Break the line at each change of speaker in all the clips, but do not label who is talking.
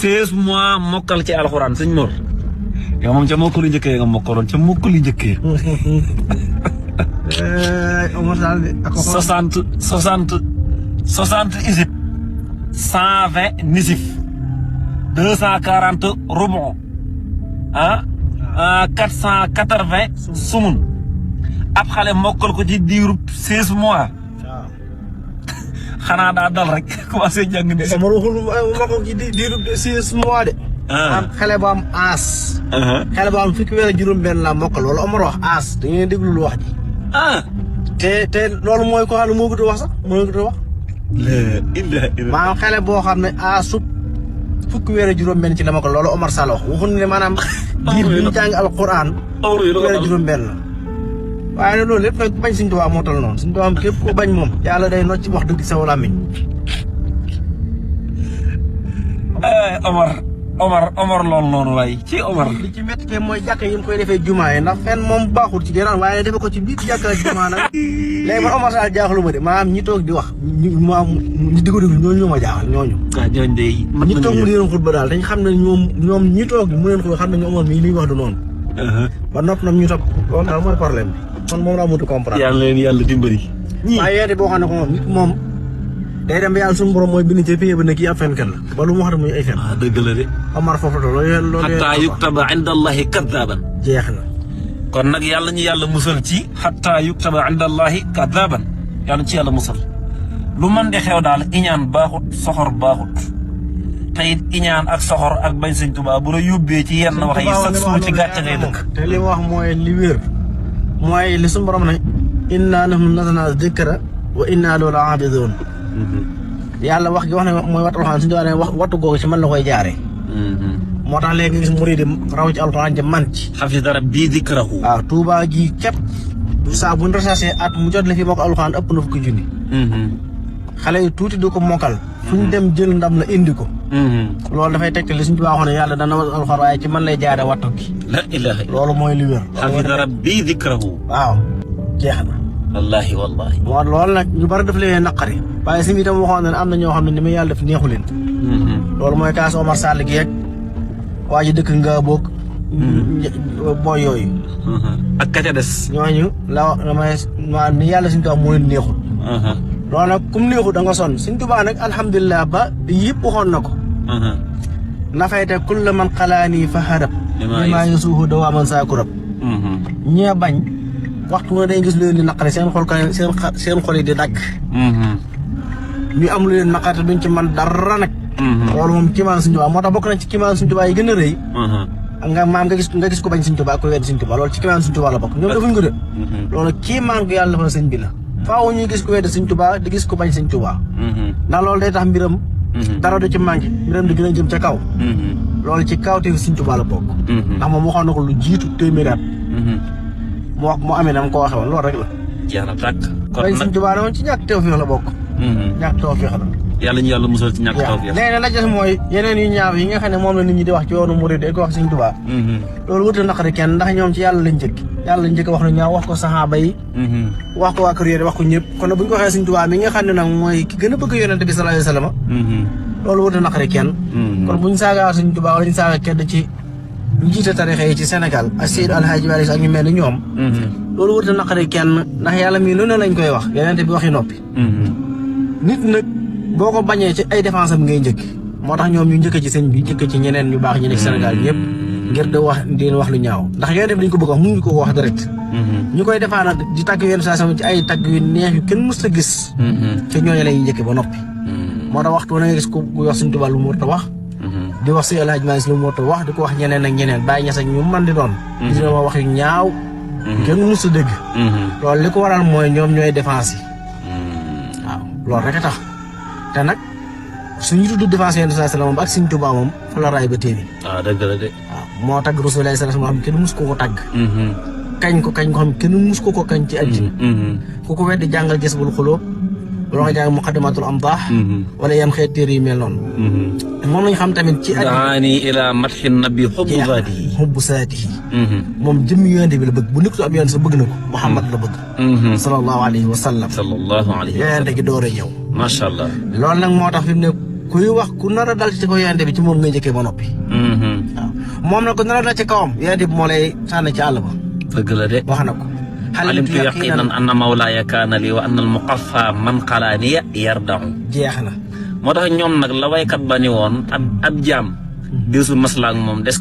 16 mois mokkal ci alxuraan sëñ Mor yow moom ca mokkalu njëkkee nga mokkaloon ca mokkalu njëkkee.
Omar Sall de ak
60 isib 120 nisif 240 rubon 480 sumun ab xale mokkal ko ci diirub 16 mois. xanaa daa dal rek commencé jàng ne.
Omar waxul ma ko ci diirub 16 mois de. am xale bu am aas. xale bu am fukki weer ak juróom-benn la mokkal wala Omar wax aas da ngeen déglu lu wax ji. te loolu mooy ko xam ne moo gën a wax sax moo gën a wax. maanaam xale boo xam ne aasut fukki weer ak juróom-benn ci la mokkal loolu Omar Sall wax waxuñu ne maanaam. diir bi ñu jàng alquran. fukki weer ak juróom-benn la. waaye nag loolu lépp nag bañ Sëñ Tuubaa moo toll noonu Sëñ Tuubaa képp ko bañ moom yàlla day nocc wax dëgg sa làmmiñ.
Omar loolu noonu waaye ci Omar.
li ci métti kay mooy jàkka yi mu koy defee jumaa yi ndax fenn moom baaxul ci gànnaaw waaye defe ko ci biir jàkka jumaa nag léegi man Omar Sall jaaxlu ma de maanaam ñi toog di wax ñi di ko déglu ñooñu ñoo ma jaaxal ñooñu.
waaw ñooñu de
ñi toog mu di leen xutba daal dañ xam ne ñoom ñi toog mu leen ko xam ne Omar mii li wax du noonu. ba nopp nag ñu topp loolu daal mooy problème bi man moom laa mënut a comprendre.
yàlla leen yàlla dimbali.
waaye yeete boo xam ne ko moom nit moom day dem ba yàlla suñu borom mooy bind ci pays ba ne kii ab fenkat la ba lu mu wax muy ay fen.
ah dëgg la de.
Omar foofu la loolu
xataa yuktaba inda allahi kadaaban.
jeex na.
kon nag yàlla ñu yàlla musal ci. xataa yuktaba inda allahi kadaaban yàlla ci yàlla musal. lu mën di xew daal iñaan baaxut soxor baaxut. te it iñaan ak soxor ak bañ Sëñ Tuubaa bu la yóbbee ci yenn wax yi sax suul ci gàcce ngay dëkk.
te li wax mooy li wér mooy li suñu borom ne. inna nahnu nazzalna dikra wa inna lahu laabiduun. yàlla wax gi wax ne mooy wattu alxuraan suñu doon wax wattu googu ci man la koy jaaree. moo tax léegi nga gis murid raw ci alxuraan ja man ci.
xafida rabbi dikrahu.
waaw Touba gi képp saa bu ñu recherché at mu jot la fi mokkal alxuraan ëpp na fukki junni. xale yu tuuti du ko mokkal. fu ñu dem jël ndam la indi ko. loolu dafay tegtal li suñu Tuubaa waxoon ne yàlla dana wattu alxuraan waaye ci man lay jaaree wattu gi.
la ilaha
loolu mooy li wér.
xafida rabbi dikrahu.
waaw jeex na.
wallaahi wallaahi.
moo loolu nag ñu bari daf leen naqari. waaye si itam waxoon na ne am na ñoo xam ne ni ma yàlla def neexu leen. loolu mooy kaas Omar Sall gi yeeg waa ji dëkk nga boog. booy yooyu.
ak ka ca des.
ñooñu la may ni yàlla Sëñ Tuubaa moo leen neexul. loolu nag kum neexul da nga sonn Sëñ Tuubaa nag alhamdulilah ba yëpp waxoon na ko. nafayte kulla man xalaani fa harab. maa ngi suufu dawaa man saa kurab. ñee bañ. waxtu nga day gis lu leen di naqari seen xol yi di dagg. ñu am lu leen naqari te duñ ci man dara nag. loolu moom kiimaan Sëñ Tuubaa moo tax bokk nañ ci kiimaan Sëñ Tuubaa yi gën a rëy. nga gis ko bañ Sëñ Tuubaa ko wedd Sëñ Tuubaa loolu ci kiimaan Sëñ Tuubaa la bokk ñoom defuñ ko de. loolu kiimaan ko yàlla defal sëñ bi la. faaw ñuy gis ko wedd Sëñ Tuubaa di gis ko bañ Sëñ Tuubaa. ndax loolu day tax mbiram. dara du ci manqué mbiram di gën a jëm ca kaw. loolu ci kaw te Sëñ Tuubaa la bokk. ndax moom waxoon na ko lu jiitu téeméeri at. mu amee na ma ko waxee woon loolu rek la.
jeex na tàkk. kon
nag Sëñ Tuubaa moom ci ñàkk tawfeex la bokk. ñàkk tawfeex la.
yàlla ñu yàlla musal ci ñàkk tawfeex.
léegi nag la des mooy yeneen yu ñaaw yi nga xam ne moom la nit ñi di wax ci yoonu murid di ko wax Sëñ Tuubaa. loolu wut a naqari kenn ndax ñoom ci yàlla lañ njëkk. yàlla lañ njëkk wax lu ñaaw wax ko saxaaba yi. wax ko waa kër yéen wax ko ñëpp kon nag bu ñu ko waxee Sëñ Tuubaa mi nga xam ne nag mooy ki gën a bëgg yonente bi sallallahu alayhi wa sallam. loolu wut a naqari kenn. kon buñ saagaa Sëñ Tuubaa wala ñu saaga kenn ci ñu jiite tarixa yi ci Sénégal ak Seydou Alhaji Malick ak ñu mel ni ñoom. loolu wut a naqari kenn ndax yàlla mii lu ne lañ koy wax yonente bi waxi noppi. nit nag boo ko bañee ci ay défense am ngay njëkk moo tax ñoom ñu njëkk ci sëñ bi njëkk ci ñeneen ñu baax ñi nekk Sénégal ñëpp ngir di wax lu ñaaw ndax yonente bi dañ ko bëgg wax mënuñu ko wax direct. ñu koy defaan di tàgg yenn saa ci ay tàgg yu neex yu kenn mës a gis. te ñooñu lay njëkk ba noppi. moo tax waxtu na nga gis ku wax Sëñ Tuubaa lu mu war a wax. di wax si El Hadj Malick lu mu war a wax di ko wax ñeneen ak ñeneen bàyyi ñes ak ñu man di doon. dina ma wax yu ñaaw. kenn mës a dégg. loolu li ko waral mooy ñoom ñooy défense yi. waaw loolu rek a tax te nag suñu tudd défense yenn saa moom ak Sëñ Tuubaa moom fa la raay ba téeméer.
waaw dëgg la de.
waaw moo tagg Rasulullah sallallahu alayhi wasallam kenn mus ko tagg. kañ ko xam kenn mus ko kañ ci àddina. ku ko weddi jàngal Jazbul Xuluub wala nga jàng Muqaddimatul Amdaax. wala yan xeet téere yu mel noonu. moom lañ xam tamit ci.
daani ila matxi nabi xubbu zaatihi.
xubbu zaatihi. moom jëmmi yonent bi la bëgg bu nekkul ab yonent sax bëgg na ko. Muhammad la bëgg. sallallahu alayhi wa sallam.
sallallahu alayhi wa sallam
yonent gi door a ñëw.
macha allah.
loolu nag moo tax fi mu ne kuy wax ku nar a dal ci kaw yonente bi ci moom nga njëkkee ba noppi. waaw moom nag ku nar a dal ci kawam yonente bi moo lay sànni ci àll ba.
dëgg la de.
wax na ko.
alimtu yaqinan anna mawlaaya kaana li wa anna al muqaffa man xalaaniya yardahu.
jeex na.
moo tax ñoom nag la waykat ba ni woon ab jaam. diisul maslaak moom des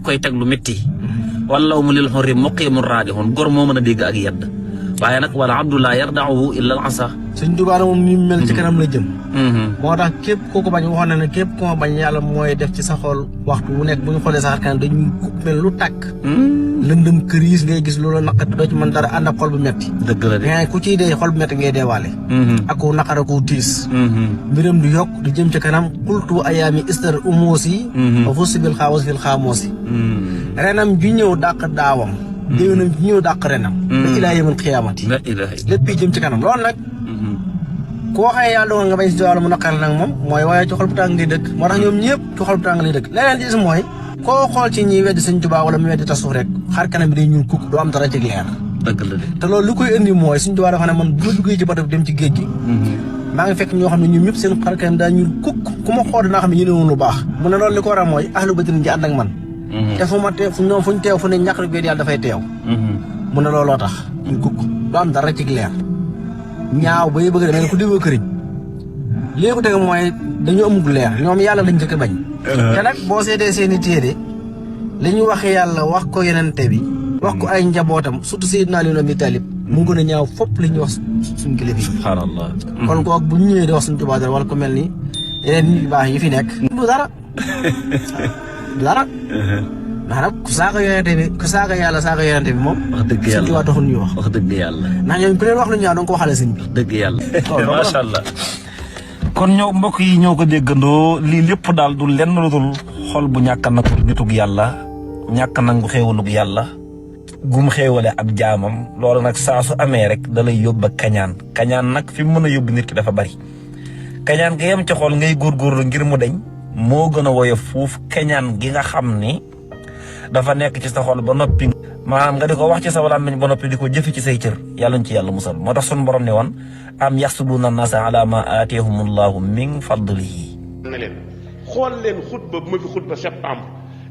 koy teg lu métti. wallaw mu lil xurri muqiimun raadihun gor moo mën a dégg ak yedd. waaye nag wala abdullah yardahu illa al asa.
Sëñ Tuubaa moom ni mel ci kanam la jëm. moo tax képp kooku bañ waxoon na ne képp koo bañ yàlla mooy def ci sa xol waxtu wu nekk bu ñu xoolee sa xar kanam dañuy mel lu tàkk. lëndëm këriis ngay gis loolu naqat doo ci mën dara ànd ak xol bu metti.
dëgg la de
mais ku ciy dee xol bu metti ngay deewaale. ak ku naqar ak ku tiis. mbiram du yokk di jëm ci kanam xultu ayaami istar umoosi. wa fusi bil xaawasi fil xaamoosi. renam ju ñëw dàq daawam. déwénam ju ñëw dàq renam. ba ilaa yawmil qiyaamati. lépp jëm ci kanam loolu nag. koo xëy yàlla dogal nga bañ si wàllu mu naqar nag moom mooy waaye ci xol bu tàng ngay dëkk moo tax ñoom ñëpp ci xol bu tàng lay dëkk leneen ci gis mooy koo xool ci ñi weddi Sëñ Tuubaa wala mu weddi tasawuf rek xar kanam bi day ñuul kukk doo am dara ci leer.
dëgg la de.
te loolu lu koy indi mooy Sëñ Tuubaa dafa ne man bu ma duggee ci bato bi dem ci géej gi. maa ngi fekk ñoo xam ne ñoom ñëpp seen xar kanam daa ñuul kukk ku ma xool dinaa xam ne yéene woon lu baax. mu ne loolu li ko war a mooy ahlu badrin ji ànd ak man. te fu ma teew ñoom fu ñu teew fu ne ñàkk rek yàlla dafay teew. mu ne looloo tax ñu kukk doo am dara ci leer ñaaw ba bëgg a demee ku déggoo këriñ léegi ko teg mooy dañu amul leer ñoom yàlla lañ njëkk a bañ. te nag boo seetee seen i téere li ñu wax yàlla wax ko yenente bi wax ko ay njabootam surtout Seydina Ali ibn Abi Talib mu gën a ñaaw fopp li ñuy wax suñ kilifa yi.
subhanallah.
kon kooku bu ñu ñëwee di wax suñ Tuubaa dara wala ko mel ni yeneen nit yu baax yi fi nekk. du dara du dara. ndax nag ku saaga yonente bi ku saaga yàlla saaga yonente bi moom.
wax dëgg yàlla
Sëñ Tuubaa taxul ñuy wax.
wax dëgg yàlla.
ndax ñoom ku leen wax lu ñaaw danga ko waxale sëñ bi.
dëgg yàlla. macha allah. kon ñoo mbokk yi ñoo ko déggandoo lii lépp daal du lenn lu dul xol bu ñàkk a nangu nitug yàlla ñàkk nangu xéewalug yàlla gum xéewale ab jaamam loolu nag saa su amee rek da lay yóbba kañaan kañaan nag fi mu mën a yóbbu nit ki dafa bari kañaan nga yem ci xol ngay góorgóorlu ngir mu deñ moo gën a woyof fuuf kañaan gi nga xam ni dafa nekk ci sa xol ba noppi maanaam nga di ko wax ci sa làmmiñ ba noppi di ko jëfi ci say cër yàlla ñu ci yàlla musal moo tax sunu borom ne woon am yaxsuduuna naasa ala ma aatihumullahu min fadlihi
na leen xool leen xutba bu ma fi xutba septembre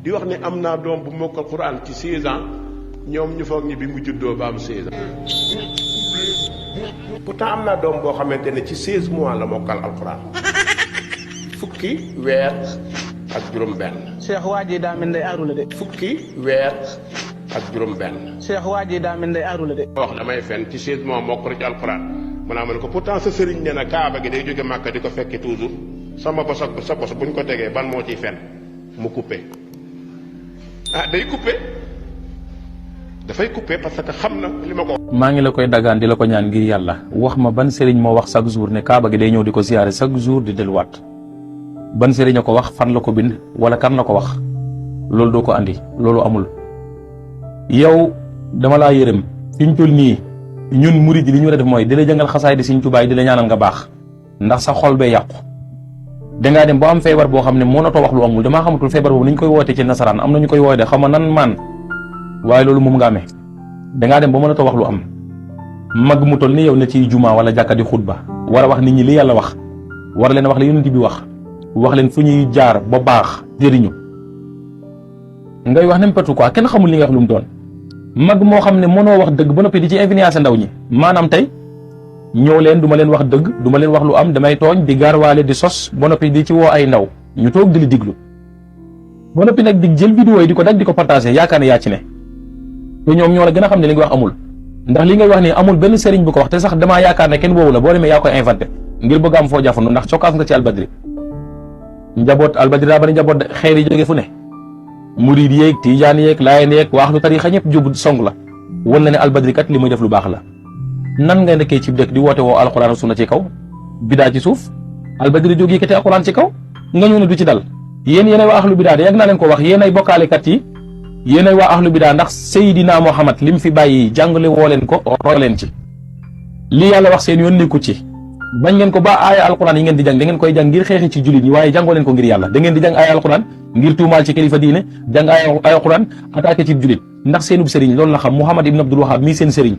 di wax ne am naa doom bu mokkal Quran ci 16 ans ñoom ñu foog ñi bi mu juddoo ba am 16 ans pourtant am naa doom boo xamante ne ci 16 mois la mokkal alquran fukki weer ak juróom-benn.
Cheikh waa ji daa mel ne aaru la de.
fukki weer ak juróom-benn.
Cheikh waa ji daa mel ne aaru la de.
wax damay fen ci 16 mois mokk ci alquran mu naa ma ne ko pourtant sa sëriñ ne na kaaba gi day jóge Màkka di ko fekke toujours sama bos ak sa bos bu ñu ko tegee ban moo ciy fen mu coupé ah day coupé dafay coupé parce que xam na li ma ko.
maa ngi la koy dagaan di la ko ñaan ngir yàlla wax ma ban sëriñ moo wax chaque jour ne kaaba gi day ñëw di ko ziyaare chaque jour di delluwaat ban sëriñ a ko wax fan la ko bind wala kan la ko wax loolu doo ko andi loolu amul. yow dama laa yërëm fi ñu toll nii ñun murid yi li ñu war a def mooy di la jàngal xasaay di Sëriñ Tuubaa di la ñaanal nga baax ndax sa xol bee yàqu. dangaa dem boo am feebar boo xam ne mënatoo wax lu amul damaa xamatul feebar boobu ni ñu koy wootee ci nasaraan am na ñu koy wootee xam nga nan maan waaye loolu moom nga amee dangaa dem ba mënatoo wax lu am mag mu toll ni yow ne ci jumaa wala jàkka di xutba war a wax nit ñi li yàlla wax war leen wax li yonent bi wax leen fu ñuy jaar ba baax jëriñu ngay wax n'importe quoi kenn xamul li nga wax lu mu doon mag moo xam ne mënoo wax dëgg ba noppi di ci influencer ndaw ñi maanaam tey ñëw leen du ma leen wax dëgg du ma leen wax lu am damay tooñ di gaarwaale di sos ba noppi di ci woo ay ndaw ñu toog di li diglu ba noppi nag di jël vidéo yi di ko daj di ko partagé yaakaar ne yaa ci ne te ñoom ñoo la gën a xam ne li nga wax amul ndax li ngay wax ni amul benn sëriñ bu ko wax te sax damaa yaakaar ne kenn woowu la boo demee yaa koy inventé ngir bëgg am foo jafandu ndax cokkaas nga ci albadri njaboot albadri daa bari njaboot xeer yi jóge fu ne murid yeeg tijaan yeeg laayeen yeeg waax lu tarixa ñëpp jóg song la wan na ne albadri kat li muy def lu baax la nan nga nekkee ci dëkk di woote woo alxuraan sunna ci kaw bidaa ci suuf albadri jóg yëkkati alxuraan ci kaw nga ñëw ne du ci dal yéen yéenay waa ahlu bidaa de yàgg naa leen ko wax yéenay bokkaalekat yi yéenay waa ahlu bidaa ndax Seydina Muhammad li mu fi bàyyi jàngale woo leen ko roy leen ci li yàlla wax seen yoon nekku ci bañ ngeen ko ba aaya alxuraan yi ngeen di jàng da ngeen koy jàng ngir xeexi ci jullit yi waaye jàngoo leen ko ngir yàlla da ngeen di jàng aaya alxuraan ngir tuumaal ci kilifa diine jàng aaya alxuraan attaqué ci jullit ndax seenub sëriñ loolu la xam Muhammad ibn Abdul Wahab mii seen sëriñ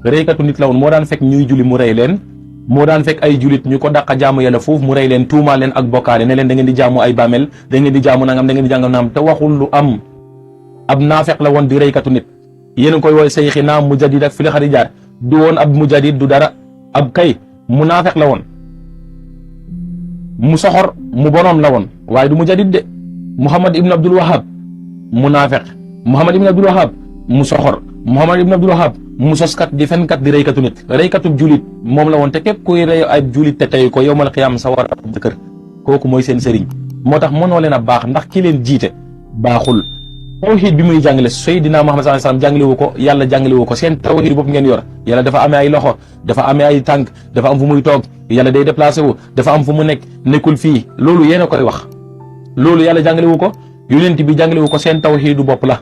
reykatu nit la woon moo daan fekk ñuy julli mu rey leen moo daan fekk ay julit ñu ko dàqa jaamu yàlla foofu mu rey leen tuumaa leen ak bokkaale ne leen da ngeen di jaamu ay bàmmeel da ngeen di jaamu nangam da ngeen di jàngam naam te waxul lu am. ab naafeq la woon di reykatu nit yéen a koy woy sayxi naam mujadid ak fi la xari jaar du woon ab mujadid du dara ab kay mu naafeq la woon mu soxor mu bonoom la woon waaye du mujadid de. Muhammad ibn Abdul Wahab mu naafeq Muhammad ibn Abdul Wahab mu soxor Muhammad ibn Abdul Wahab mu soskat di fenkat di reykatu nit reykatu julit moom la woon te képp kuy rey ay julit te tey ko yowmal xiyaam sa war a kër kooku mooy seen sëriñ moo tax mënoo leen a baax ndax ki leen jiite baaxul. tawxiid bi muy jàngale Seydina Muhammad sallallahu alayhi wasallam jàngalewu ko yàlla jàngalewu ko seen tawxiid bopp ngeen yor yàlla dafa amee ay loxo dafa amee ay tànk dafa am fu muy toog yàlla day déplacé wu dafa am fu mu nekk nekkul fii loolu yéen a koy wax loolu yàlla jàngalewu ko yonent bi jàngalewu ko seen tawxiidu bopp la